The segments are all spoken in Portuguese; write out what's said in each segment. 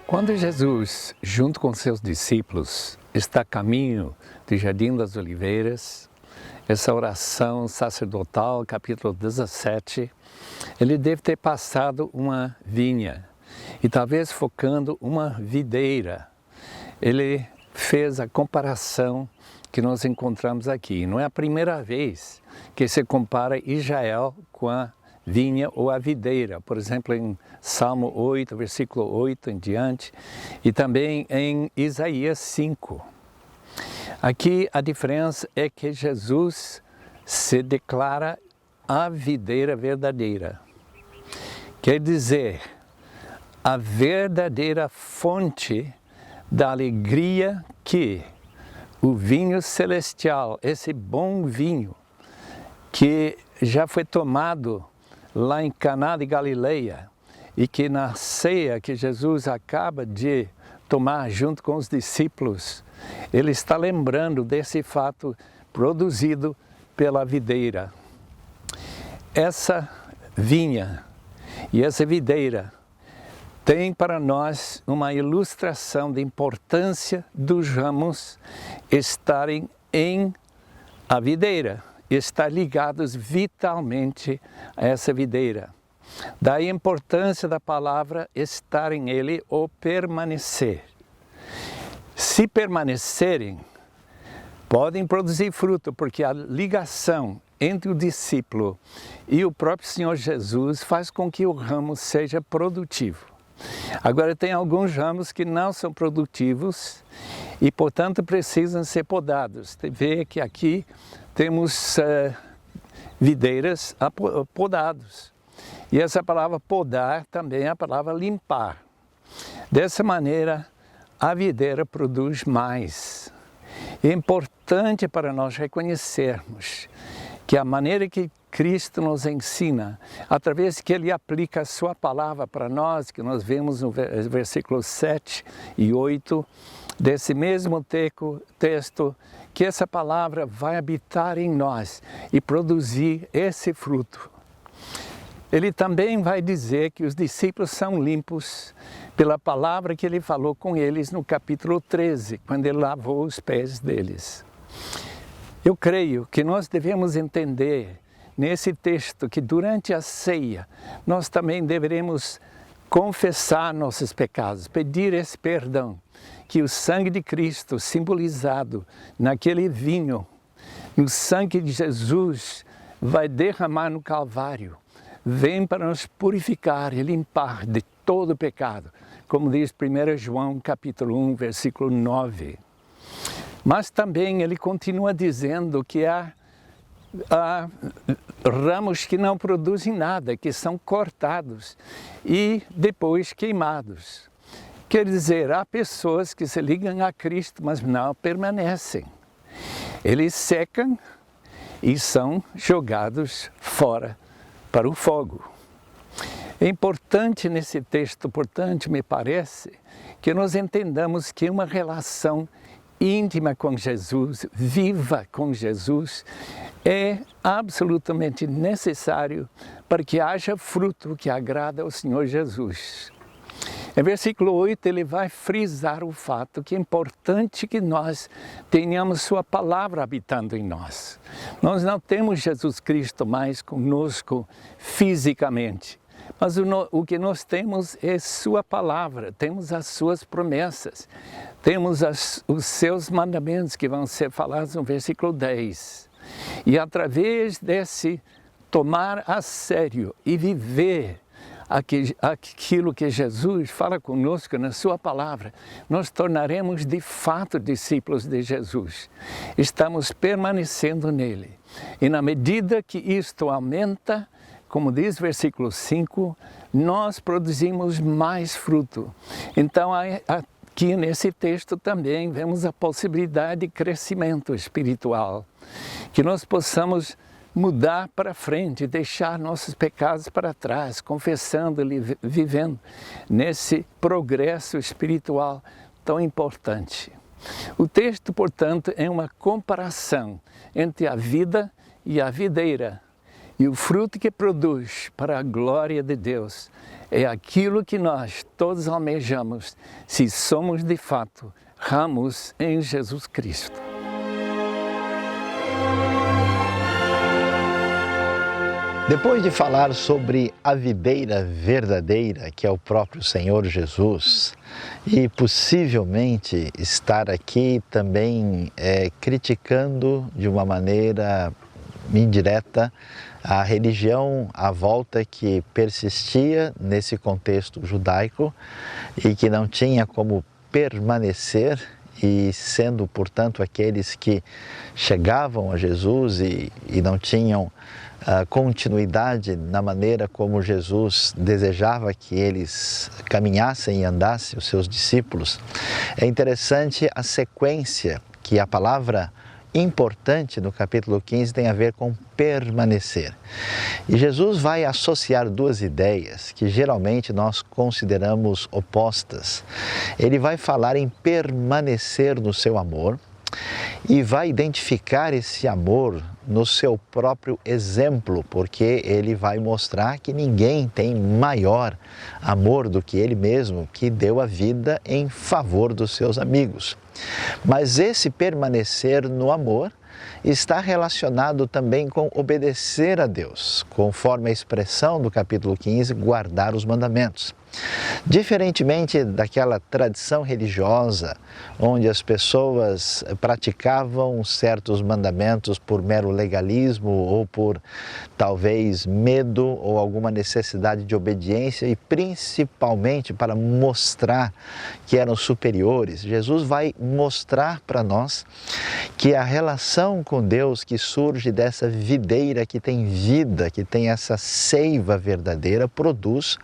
Quando Jesus, junto com seus discípulos, está a caminho do Jardim das Oliveiras, essa oração sacerdotal, capítulo 17, ele deve ter passado uma vinha e talvez focando uma videira. Ele fez a comparação que nós encontramos aqui. Não é a primeira vez que se compara Israel com a vinha ou a videira, por exemplo, em Salmo 8, versículo 8 em diante, e também em Isaías 5. Aqui a diferença é que Jesus se declara a videira verdadeira. Quer dizer, a verdadeira fonte da alegria que o vinho celestial, esse bom vinho, que já foi tomado lá em Caná de Galileia e que na ceia que Jesus acaba de tomar junto com os discípulos, ele está lembrando desse fato produzido pela videira. Essa vinha e essa videira tem para nós uma ilustração da importância dos ramos estarem em a videira, estar ligados vitalmente a essa videira. Daí a importância da palavra estar em ele ou permanecer. Se permanecerem, podem produzir fruto, porque a ligação entre o discípulo e o próprio Senhor Jesus faz com que o ramo seja produtivo. Agora, tem alguns ramos que não são produtivos e, portanto, precisam ser podados. Você vê que aqui temos videiras podados. E essa palavra podar também é a palavra limpar. Dessa maneira, a videira produz mais. É importante para nós reconhecermos que a maneira que Cristo nos ensina, através que Ele aplica a sua palavra para nós, que nós vemos no versículos 7 e 8, desse mesmo texto, que essa palavra vai habitar em nós e produzir esse fruto. Ele também vai dizer que os discípulos são limpos pela palavra que Ele falou com eles no capítulo 13, quando Ele lavou os pés deles. Eu creio que nós devemos entender nesse texto que durante a ceia nós também deveremos confessar nossos pecados, pedir esse perdão, que o sangue de Cristo simbolizado naquele vinho, no sangue de Jesus vai derramar no Calvário, vem para nos purificar e limpar de todo o pecado, como diz 1 João capítulo 1, versículo 9. Mas também ele continua dizendo que há ramos que não produzem nada, que são cortados e depois queimados. Quer dizer, há pessoas que se ligam a Cristo, mas não permanecem. Eles secam e são jogados fora para o fogo. É importante nesse texto, portanto, me parece, que nós entendamos que uma relação íntima com Jesus, viva com Jesus, é absolutamente necessário para que haja fruto que agrada ao Senhor Jesus. Em versículo 8, ele vai frisar o fato que é importante que nós tenhamos sua palavra habitando em nós. Nós não temos Jesus Cristo mais conosco fisicamente, mas o que nós temos é sua palavra, temos as suas promessas, temos os seus mandamentos que vão ser falados no versículo 10. E através desse tomar a sério e viver aquilo que Jesus fala conosco na sua palavra, nós tornaremos de fato discípulos de Jesus. Estamos permanecendo nele. E na medida que isto aumenta, como diz versículo 5, nós produzimos mais fruto. Então, aqui nesse texto também vemos a possibilidade de crescimento espiritual, que nós possamos mudar para frente, deixar nossos pecados para trás, confessando e vivendo nesse progresso espiritual tão importante. O texto, portanto, é uma comparação entre a vida e a videira, E o fruto que produz para a glória de Deus é aquilo que nós todos almejamos, se somos de fato ramos em Jesus Cristo. Depois de falar sobre a videira verdadeira, que é o próprio Senhor Jesus, e possivelmente estar aqui também criticando de uma maneira indireta a religião à volta que persistia nesse contexto judaico e que não tinha como permanecer, e sendo, portanto, aqueles que chegavam a Jesus e não tinham continuidade na maneira como Jesus desejava que eles caminhassem e andassem, os seus discípulos. É interessante a sequência que a palavra importante no capítulo 15 tem a ver com permanecer. E Jesus vai associar duas ideias que geralmente nós consideramos opostas. Ele vai falar em permanecer no seu amor e vai identificar esse amor no seu próprio exemplo, porque ele vai mostrar que ninguém tem maior amor do que ele mesmo, que deu a vida em favor dos seus amigos. Mas esse permanecer no amor está relacionado também com obedecer a Deus, conforme a expressão do capítulo 15, guardar os mandamentos. Diferentemente daquela tradição religiosa, onde as pessoas praticavam certos mandamentos por mero legalismo ou por talvez medo ou alguma necessidade de obediência e principalmente para mostrar que eram superiores, Jesus vai mostrar para nós que a relação com Deus que surge dessa videira que tem vida, que tem essa seiva verdadeira, produz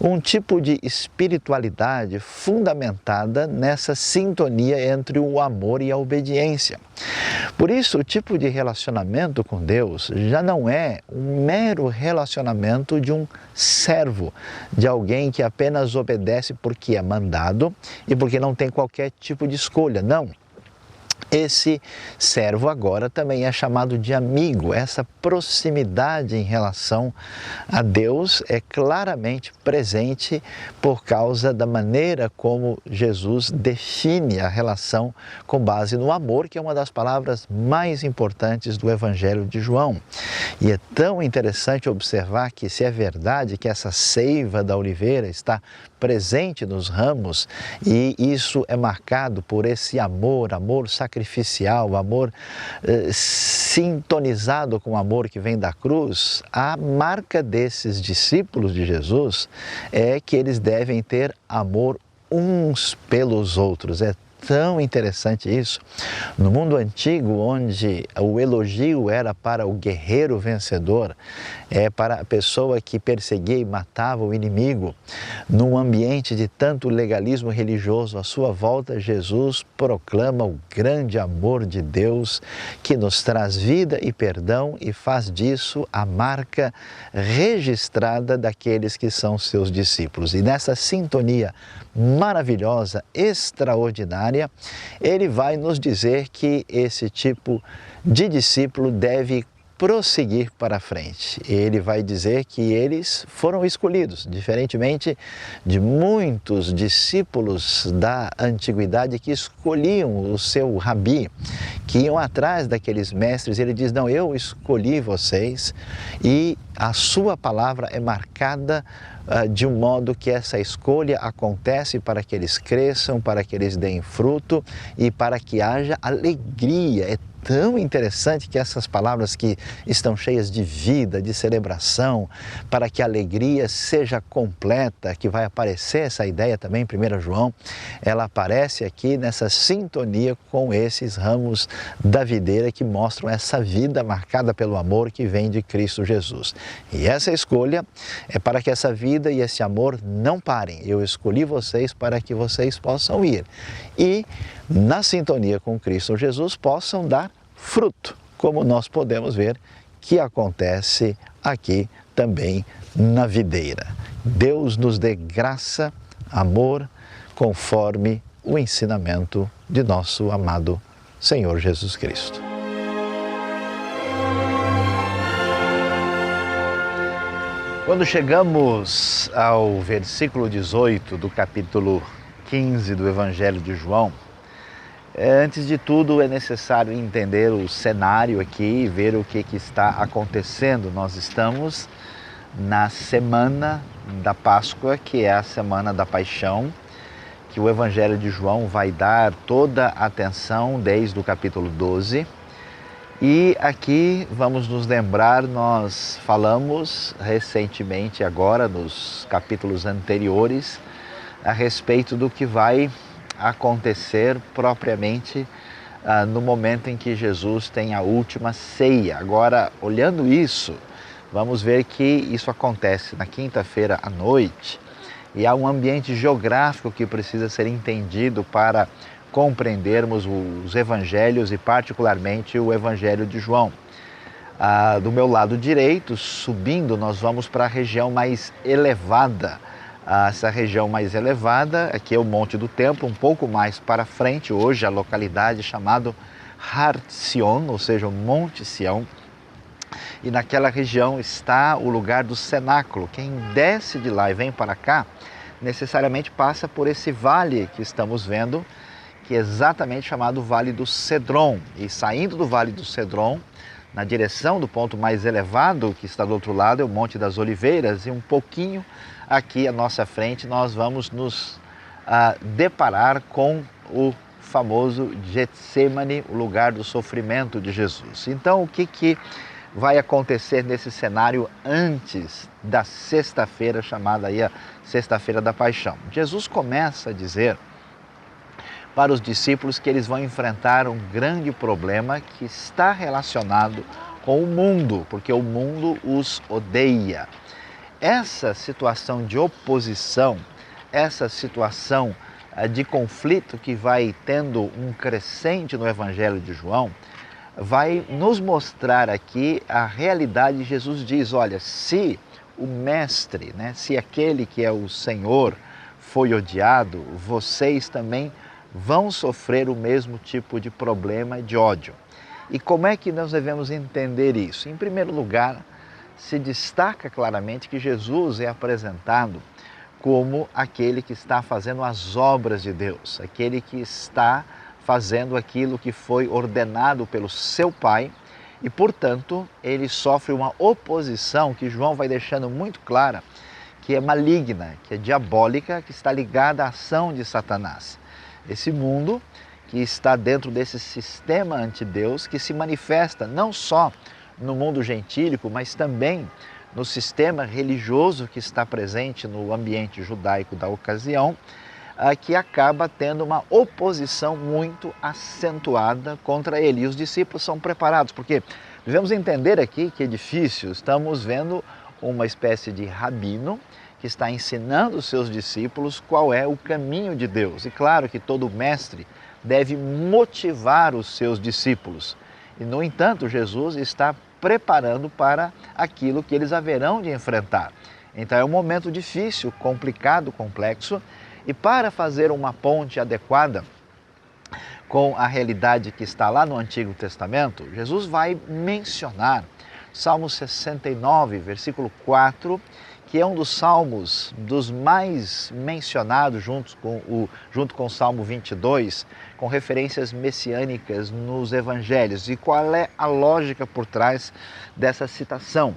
um tipo de espiritualidade fundamentada nessa sintonia entre o amor e a obediência. Por isso, o tipo de relacionamento com Deus já não é um mero relacionamento de um servo, de alguém que apenas obedece porque é mandado e porque não tem qualquer tipo de escolha. Não. Esse servo agora também é chamado de amigo. Essa proximidade em relação a Deus é claramente presente por causa da maneira como Jesus define a relação com base no amor, que é uma das palavras mais importantes do Evangelho de João. E é tão interessante observar que, se é verdade que essa seiva da oliveira está presente nos ramos, e isso é marcado por esse amor sacrificial, amor sintonizado com o amor que vem da cruz, a marca desses discípulos de Jesus é que eles devem ter amor uns pelos outros. É tão interessante isso. No mundo antigo, onde o elogio era para o guerreiro vencedor, para a pessoa que perseguia e matava o inimigo, num ambiente de tanto legalismo religioso à sua volta, Jesus proclama o grande amor de Deus que nos traz vida e perdão e faz disso a marca registrada daqueles que são seus discípulos. E nessa sintonia maravilhosa, extraordinária, ele vai nos dizer que esse tipo de discípulo deve prosseguir para frente. Ele vai dizer que eles foram escolhidos, diferentemente de muitos discípulos da antiguidade que escolhiam o seu rabi, que iam atrás daqueles mestres. Ele diz: não, eu escolhi vocês, e a sua palavra é marcada de um modo que essa escolha acontece para que eles cresçam, para que eles deem fruto e para que haja alegria. É tão interessante que essas palavras que estão cheias de vida, de celebração, para que a alegria seja completa, que vai aparecer essa ideia também em 1 João, ela aparece aqui nessa sintonia com esses ramos da videira que mostram essa vida marcada pelo amor que vem de Cristo Jesus. E essa escolha é para que essa vida e esse amor não parem. Eu escolhi vocês para que vocês possam ir e, na sintonia com Cristo Jesus, possam dar fruto, como nós podemos ver que acontece aqui também na videira. Deus nos dê graça, amor, conforme o ensinamento de nosso amado Senhor Jesus Cristo. Quando chegamos ao versículo 18 do capítulo 15 do Evangelho de João, antes de tudo é necessário entender o cenário aqui e ver o que está acontecendo. Nós estamos na semana da Páscoa, que é a semana da Paixão, que o Evangelho de João vai dar toda a atenção desde o capítulo 12. E aqui vamos nos lembrar, nós falamos recentemente agora, nos capítulos anteriores, a respeito do que vai acontecer propriamente no momento em que Jesus tem a última ceia. Agora, olhando isso, vamos ver que isso acontece na quinta-feira à noite e há um ambiente geográfico que precisa ser entendido para compreendermos os evangelhos e particularmente o Evangelho de João. Do meu lado direito, subindo, nós vamos para a região mais elevada. Essa região mais elevada, aqui é o Monte do Templo, um pouco mais para frente, hoje a localidade chamada Har Sion, ou seja, o Monte Sião. E naquela região está o lugar do cenáculo. Quem desce de lá e vem para cá, necessariamente passa por esse vale que estamos vendo, que é exatamente chamado Vale do Cedron. E saindo do Vale do Cedron, na direção do ponto mais elevado, que está do outro lado, é o Monte das Oliveiras, e um pouquinho aqui à nossa frente nós vamos nos deparar com o famoso Getsemane, o lugar do sofrimento de Jesus. Então, o que vai acontecer nesse cenário antes da sexta-feira, chamada aí a Sexta-feira da Paixão? Jesus começa a dizer para os discípulos que eles vão enfrentar um grande problema que está relacionado com o mundo, porque o mundo os odeia. Essa situação de oposição, essa situação de conflito que vai tendo um crescente no Evangelho de João, vai nos mostrar aqui a realidade. Jesus diz, olha, se o Mestre, se aquele que é o Senhor foi odiado, vocês também vão sofrer o mesmo tipo de problema de ódio. E como é que nós devemos entender isso? Em primeiro lugar, se destaca claramente que Jesus é apresentado como aquele que está fazendo as obras de Deus, aquele que está fazendo aquilo que foi ordenado pelo seu Pai e, portanto, ele sofre uma oposição que João vai deixando muito clara, que é maligna, que é diabólica, que está ligada à ação de Satanás. Esse mundo que está dentro desse sistema anti-Deus, que se manifesta não só no mundo gentílico, mas também no sistema religioso que está presente no ambiente judaico da ocasião, que acaba tendo uma oposição muito acentuada contra ele. E os discípulos são preparados, porque devemos entender aqui que é difícil, estamos vendo uma espécie de rabino que está ensinando os seus discípulos qual é o caminho de Deus. E claro que todo mestre deve motivar os seus discípulos. E, no entanto, Jesus está preparando para aquilo que eles haverão de enfrentar. Então é um momento difícil, complicado, complexo, e para fazer uma ponte adequada com a realidade que está lá no Antigo Testamento, Jesus vai mencionar Salmo 69, versículo 4, que é um dos salmos dos mais mencionados junto com o Salmo 22, com referências messiânicas nos evangelhos. E qual é a lógica por trás dessa citação?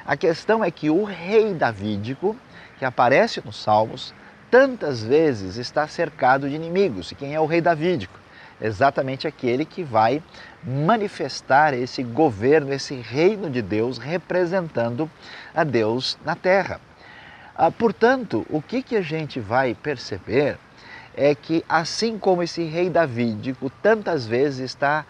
A questão é que o rei davídico, que aparece nos salmos, tantas vezes está cercado de inimigos. E quem é o rei davídico? Exatamente aquele que vai manifestar esse governo, esse reino de Deus, representando a Deus na terra. Portanto, o que a gente vai perceber é que, assim como esse rei davídico tantas vezes está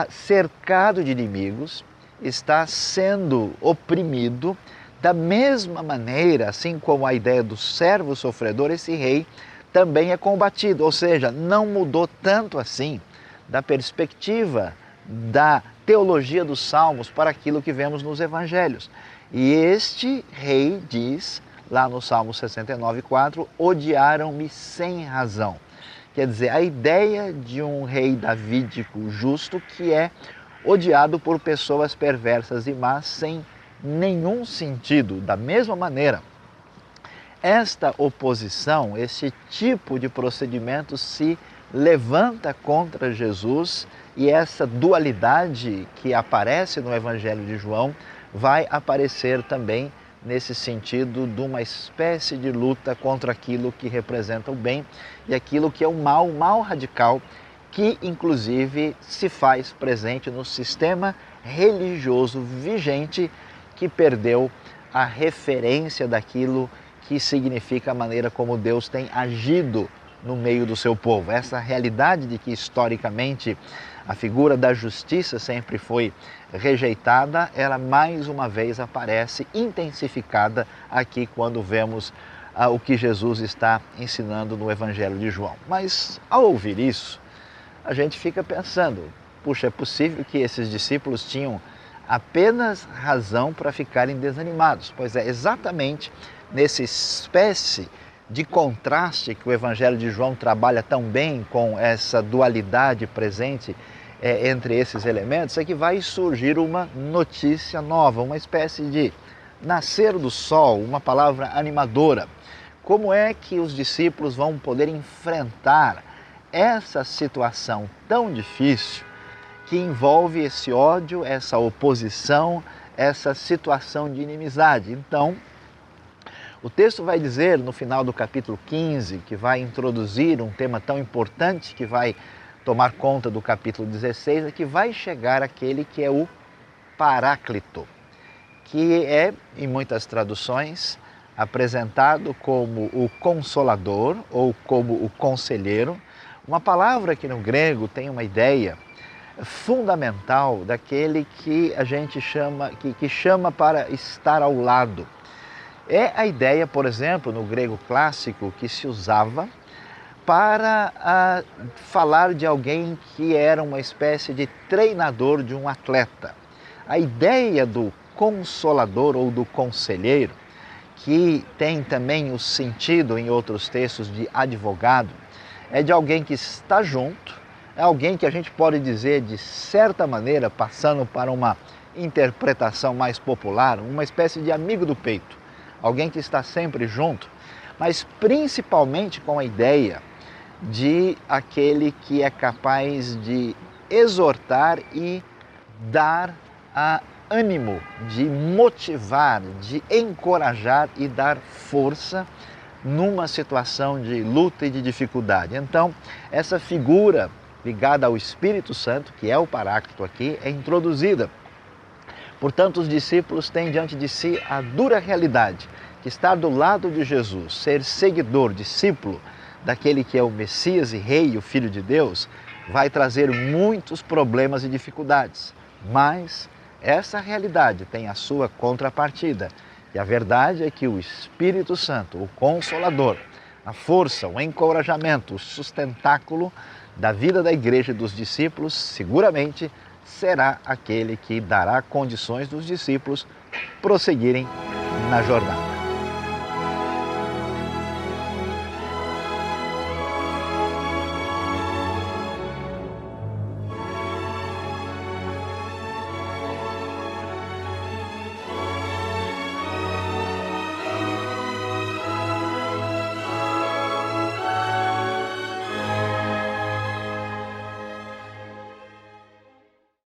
cercado de inimigos, está sendo oprimido, da mesma maneira, assim como a ideia do servo sofredor, esse rei também é combatido, ou seja, não mudou tanto assim da perspectiva da teologia dos Salmos para aquilo que vemos nos Evangelhos. E este rei diz, lá no Salmo 69,4, odiaram-me sem razão. Quer dizer, a ideia de um rei davídico justo que é odiado por pessoas perversas e más sem nenhum sentido. Da mesma maneira, esta oposição, esse tipo de procedimento se levanta contra Jesus e essa dualidade que aparece no Evangelho de João vai aparecer também nesse sentido de uma espécie de luta contra aquilo que representa o bem e aquilo que é o mal radical, que inclusive se faz presente no sistema religioso vigente, que perdeu a referência daquilo que significa a maneira como Deus tem agido no meio do seu povo. Essa realidade de que historicamente a figura da justiça sempre foi rejeitada, ela mais uma vez aparece intensificada aqui quando vemos o que Jesus está ensinando no Evangelho de João. Mas ao ouvir isso, a gente fica pensando, puxa, é possível que esses discípulos tinham apenas razão para ficarem desanimados? Pois é, exatamente nessa espécie de contraste que o Evangelho de João trabalha tão bem com essa dualidade presente entre esses elementos, é que vai surgir uma notícia nova, uma espécie de nascer do sol, uma palavra animadora. Como é que os discípulos vão poder enfrentar essa situação tão difícil que envolve esse ódio, essa oposição, essa situação de inimizade? Então, o texto vai dizer no final do capítulo 15, que vai introduzir um tema tão importante que vai tomar conta do capítulo 16, é que vai chegar aquele que é o Paráclito, que é, em muitas traduções, apresentado como o Consolador ou como o Conselheiro, uma palavra que no grego tem uma ideia fundamental daquele que a gente chama, que chama para estar ao lado. É a ideia, por exemplo, no grego clássico, que se usava para falar de alguém que era uma espécie de treinador de um atleta. A ideia do consolador ou do conselheiro, que tem também o sentido em outros textos de advogado, é de alguém que está junto, é alguém que a gente pode dizer, de certa maneira, passando para uma interpretação mais popular, uma espécie de amigo do peito, alguém que está sempre junto, mas principalmente com a ideia de aquele que é capaz de exortar e dar ânimo, de motivar, de encorajar e dar força numa situação de luta e de dificuldade. Então, essa figura ligada ao Espírito Santo, que é o Paráclito aqui, é introduzida. Portanto, os discípulos têm diante de si a dura realidade que estar do lado de Jesus, ser seguidor, discípulo daquele que é o Messias e Rei, o Filho de Deus, vai trazer muitos problemas e dificuldades. Mas essa realidade tem a sua contrapartida. E a verdade é que o Espírito Santo, o Consolador, a força, o encorajamento, o sustentáculo da vida da igreja e dos discípulos, seguramente será aquele que dará condições dos discípulos prosseguirem na jornada.